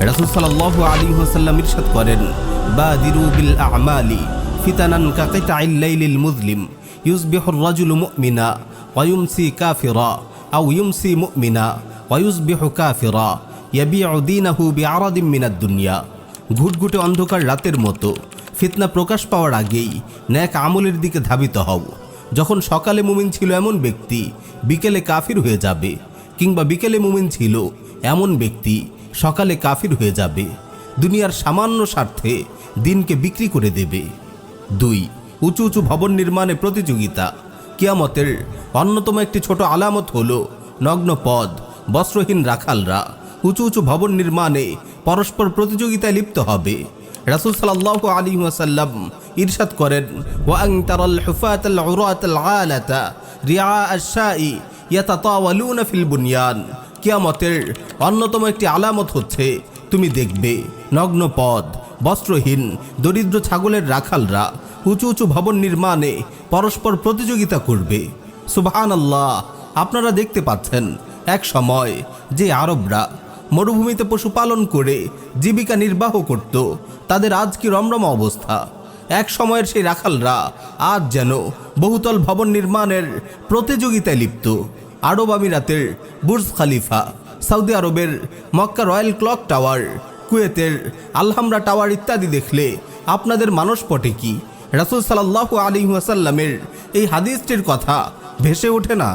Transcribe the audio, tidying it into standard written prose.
রাসূল সাল্লাল্লাহু আলাইহি ওয়াসাল্লাম ইরশাদ করেন, বাদিরু বিল আমালি ফিতানান কাকিতাইল লাইলিল মুজলিম ইউসবিহুর রাজুলু মুমিনা ওয়া ইউমসি কাফিরা আও ইউমসি মুমিনা ওয়া ইউসবিহু কাফিরা ইয়াবিউ দীনাহু বিআরাদিম মিনাদ দুনিয়া। ঘুটঘুটে অন্ধকার রাতের মতো ফিতনা প্রকাশ পাওয়ার আগেই নেক আমলের দিকে ধাবিত হও। যখন সকালে মুমিন ছিল এমন ব্যক্তি বিকেলে কাফির হয়ে যাবে, কিংবা বিকেলে মুমিন ছিল এমন ব্যক্তি সকালে কাফির হয়ে যাবে। দুনিয়ার সামান্য স্বার্থে দিনকে বিক্রি করে দেবে। 2. উঁচু উঁচু ভবন নির্মাণে প্রতিযোগিতা। কিয়ামতের অন্যতম একটি ছোট আলামত হলো নগ্ন পদ বস্ত্রহীন রাখালরা উঁচু উঁচু ভবন নির্মাণে পরস্পর প্রতিযোগিতায় লিপ্ত হবে। রাসূল সাল্লাল্লাহু আলাইহি ওয়াসাল্লাম ইরশাদ করেন, ওয়া আন তারাল হুফাতাল উরাতাল আলাতা রিআ আশ-শাই ইয়াতাতাওয়ালুনা ফিল বুনয়ান। কিয়ামতের অন্যতম একটি আলামত হচ্ছে তুমি দেখবে নগ্ন পদ বস্ত্রহীন দরিদ্র ছাগলের রাখালরা উঁচু উঁচু ভবন নির্মাণে পরস্পর প্রতিযোগিতা করবে। সুবহানাল্লাহ। আপনারা দেখতে পাচ্ছেন এক সময় যে আরবরা মরুভূমিতে পশুপালন করে জীবিকা নির্বাহ করত, তাদের আজ কি রমরমা অবস্থা। এক সময়ের সেই রাখালরা আজ যেন বহুতল ভবন নির্মাণের প্রতিযোগিতায় লিপ্ত। আরব আমিরাতের বুর্জ খালিফা, সৌদি আরবের মক্কা রয়্যাল ক্লক টাওয়ার, কুয়েতের আলহামরা টাওয়ার ইত্যাদি দেখলে আপনাদের মানসপটে কি রাসূল সাল্লাল্লাহু আলাইহি ওয়াসাল্লামের এই হাদিসটির কথা ভেসে ওঠে না?